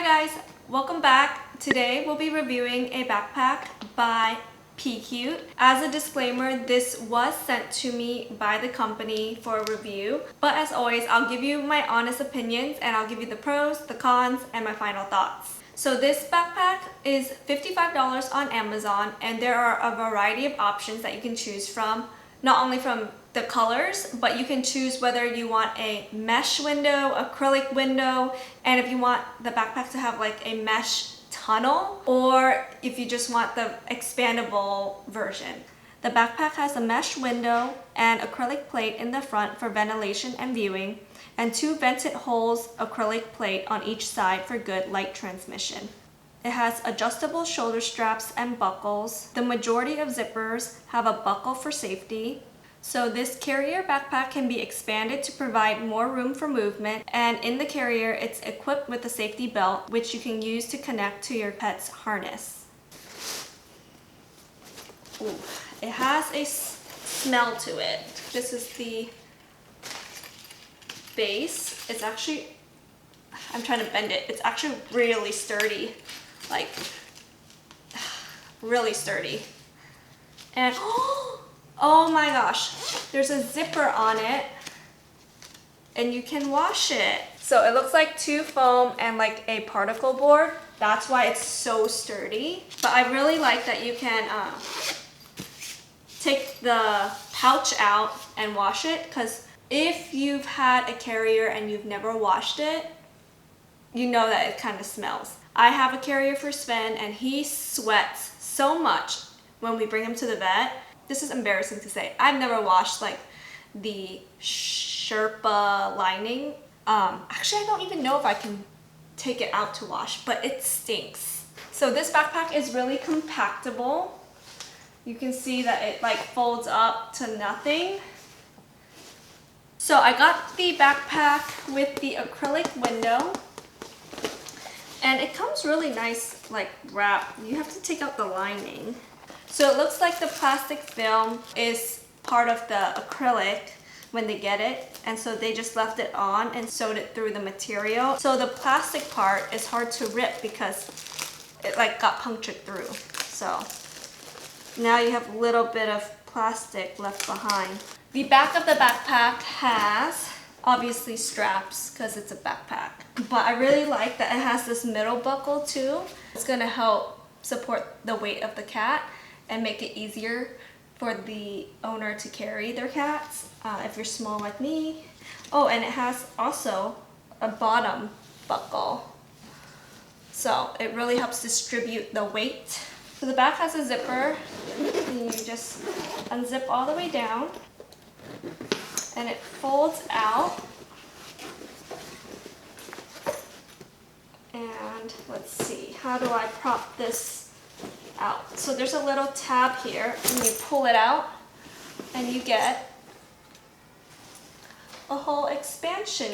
guys, welcome back. Today we'll be reviewing a backpack by Pecute. As a disclaimer, this was sent to me by the company for a review, but as always, I'll give you my honest opinions and I'll give you the pros, the cons, and my final thoughts. So this backpack is $55 on Amazon, and there are a variety of options that you can choose from, not only from the colors, but you can choose whether you want a mesh window, acrylic window, and if you want the backpack to have like a mesh tunnel, or if you just want the expandable version. The backpack has a mesh window and acrylic plate in the front for ventilation and viewing, and two vented holes acrylic plate on each side for good light transmission. It has adjustable shoulder straps and buckles. The majority of zippers have a buckle for safety. So this carrier backpack can be expanded to provide more room for movement, and in the carrier it's equipped with a safety belt which you can use to connect to your pet's harness. Ooh, it has a smell to it. This is the base. It's actually, I'm trying to bend it, it's actually really sturdy, like really sturdy. And oh my gosh, there's a zipper on it and you can wash it. So it looks like two foam and like a particle board. That's why it's so sturdy. But I really like that you can take the pouch out and wash it, because if you've had a carrier and you've never washed it, you know that it kind of smells. I have a carrier for Sven and he sweats so much when we bring him to the vet. This is embarrassing to say. I've never washed like the Sherpa lining. Actually, I don't even know if I can take it out to wash, but it stinks. So this backpack is really compactable. You can see that it like folds up to nothing. So I got the backpack with the acrylic window, and it comes really nice like wrapped. You have to take out the lining. So it looks like the plastic film is part of the acrylic when they get it, and so they just left it on and sewed it through the material. So the plastic part is hard to rip because it like got punctured through. So now you have a little bit of plastic left behind. The back of the backpack has obviously straps because it's a backpack, but I really like that it has this middle buckle too. It's gonna help support the weight of the cat and make it easier for the owner to carry their cats if you're small like me. Oh, and it has also a bottom buckle, so it really helps distribute the weight. So the back has a zipper, and you just unzip all the way down and it folds out. And let's see, how do I prop this out? So there's a little tab here and you pull it out and you get a whole expansion.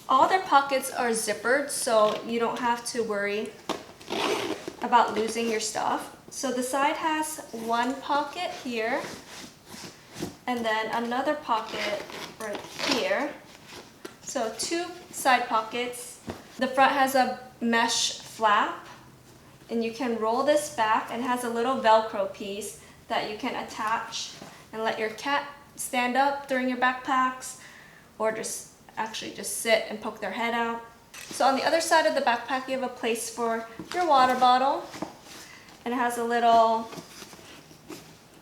All their pockets are zippered, so you don't have to worry about losing your stuff. So the side has one pocket here and then another pocket right here. So two side pockets. The front has a mesh flap, and you can roll this back, and has a little Velcro piece that you can attach and let your cat stand up during your backpacks, or just sit and poke their head out. So on the other side of the backpack you have a place for your water bottle, and it has a little,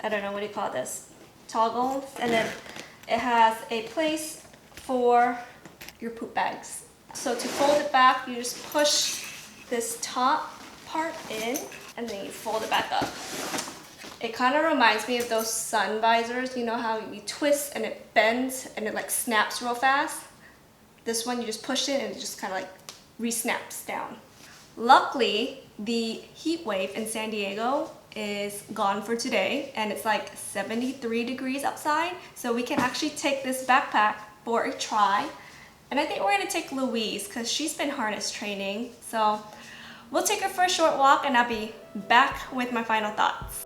I don't know, what do you call this, toggle, and then it has a place for your poop bags. So to fold it back, you just push this top part in and then you fold it back up. It kind of reminds me of those sun visors. You know how you twist and it bends and it like snaps real fast? This one, you just push it and it just kind of like re-snaps down. Luckily, the heat wave in San Diego is gone for today, and it's like 73 degrees outside, so we can actually take this backpack for a try. And I think we're gonna take Louise because she's been harness training. So we'll take her for a short walk and I'll be back with my final thoughts.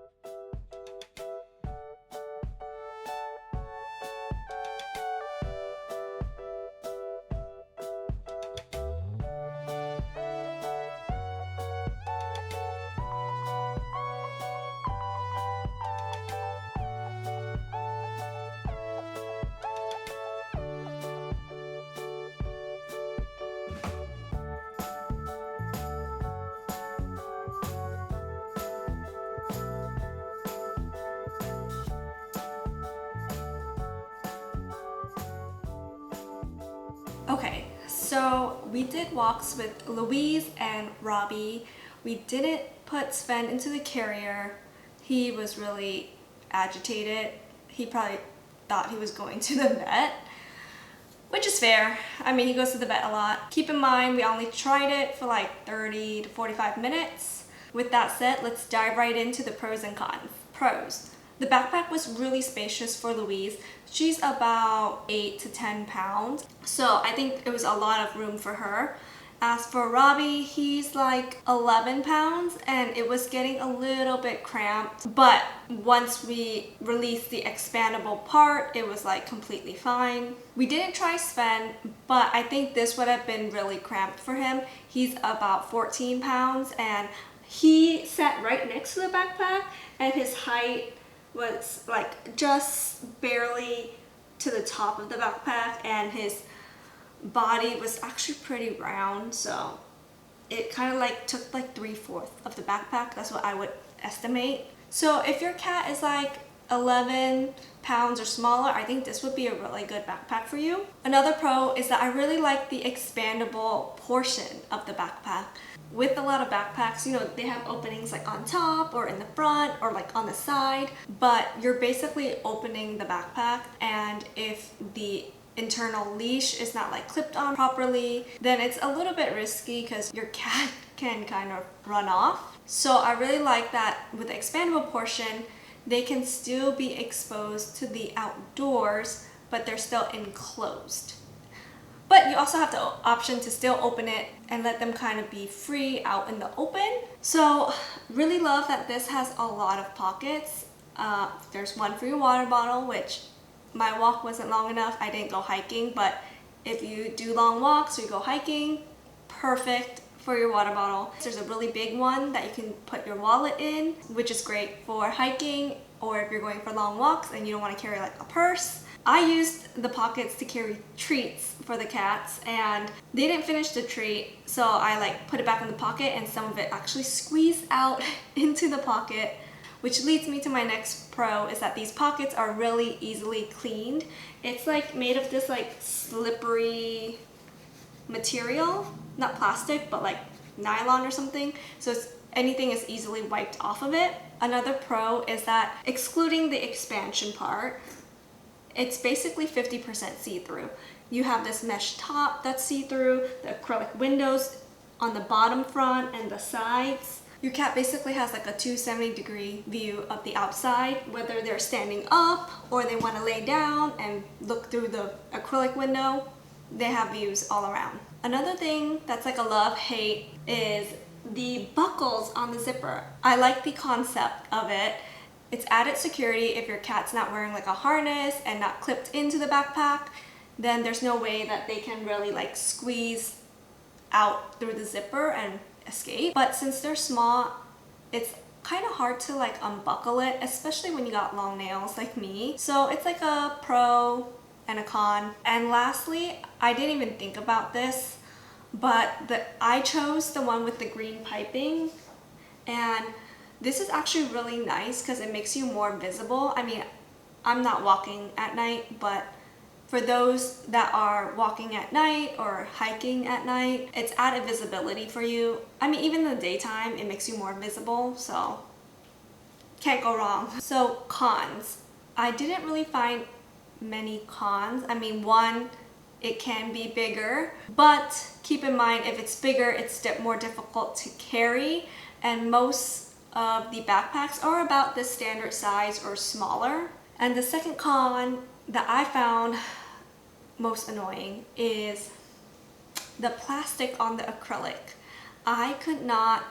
Okay, so we did walks with Louise and Robbie. We didn't put Sven into the carrier. He was really agitated. He probably thought he was going to the vet, which is fair. I mean, he goes to the vet a lot. Keep in mind, we only tried it for like 30 to 45 minutes. With that said, let's dive right into the pros and cons. Pros. The backpack was really spacious for Louise. She's about 8 to 10 pounds, so I think it was a lot of room for her. As for Robbie, he's like 11 pounds and it was getting a little bit cramped, but once we released the expandable part, it was like completely fine. We didn't try Sven, but I think this would have been really cramped for him. He's about 14 pounds and he sat right next to the backpack and his height was like just barely to the top of the backpack, and his body was actually pretty round, so it kind of like took like 3/4 of the backpack. That's what I would estimate. So if your cat is like 11 pounds or smaller, I think this would be a really good backpack for you. Another pro is that I really like the expandable portion of the backpack. With a lot of backpacks, you know, they have openings like on top or in the front or like on the side, but you're basically opening the backpack, and if the internal leash is not like clipped on properly, then it's a little bit risky because your cat can kind of run off. So I really like that with the expandable portion, they can still be exposed to the outdoors, but they're still enclosed. But you also have the option to still open it and let them kind of be free out in the open. So really love that this has a lot of pockets. There's one for your water bottle, which my walk wasn't long enough. I didn't go hiking, but if you do long walks or you go hiking, perfect for your water bottle. There's a really big one that you can put your wallet in, which is great for hiking or if you're going for long walks and you don't want to carry like a purse. I used the pockets to carry treats for the cats, and they didn't finish the treat, so I like put it back in the pocket and some of it actually squeezed out into the pocket, which leads me to my next pro, is that these pockets are really easily cleaned. It's like made of this like slippery material, not plastic, but like nylon or something, so anything is easily wiped off of it. Another pro is that excluding the expansion part, it's basically 50% see-through. You have this mesh top that's see-through, the acrylic windows on the bottom front and the sides. Your cat basically has like a 270-degree view of the outside, whether they're standing up or they want to lay down and look through the acrylic window. They have views all around. Another thing that's like a love-hate is the buckles on the zipper. I like the concept of it. It's added security. If your cat's not wearing like a harness and not clipped into the backpack, then there's no way that they can really like squeeze out through the zipper and escape. But since they're small, it's kind of hard to like unbuckle it, especially when you got long nails like me. So it's like a pro and a con. And lastly, I didn't even think about this, but I chose the one with the green piping, and this is actually really nice because it makes you more visible. I mean, I'm not walking at night, but for those that are walking at night or hiking at night, it's added visibility for you. I mean, even in the daytime, it makes you more visible, so can't go wrong. So cons. I didn't really find many cons. I mean, one, it can be bigger, but keep in mind if it's bigger, it's more difficult to carry, and most of the backpacks are about the standard size or smaller. And the second con that I found most annoying is the plastic on the acrylic. I could not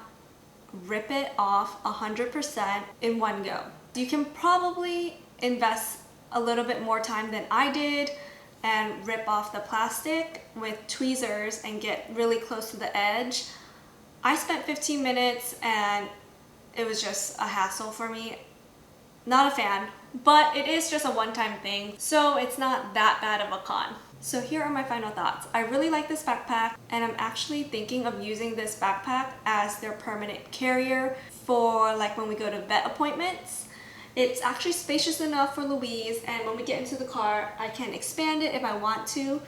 rip it off 100% in one go. You can probably invest a little bit more time than I did and rip off the plastic with tweezers and get really close to the edge. I spent 15 minutes and it was just a hassle for me. Not a fan, but it is just a one-time thing, so it's not that bad of a con. So here are my final thoughts. I really like this backpack, and I'm actually thinking of using this backpack as their permanent carrier for like when we go to vet appointments. It's actually spacious enough for Louise, and when we get into the car, I can expand it if I want to.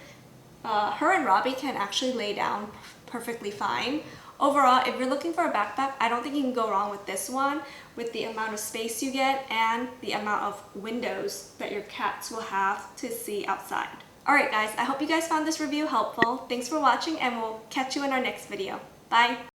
her and Robbie can actually lay down perfectly fine. Overall, if you're looking for a backpack, I don't think you can go wrong with this one, with the amount of space you get and the amount of windows that your cats will have to see outside. Alright guys, I hope you guys found this review helpful. Thanks for watching and we'll catch you in our next video. Bye!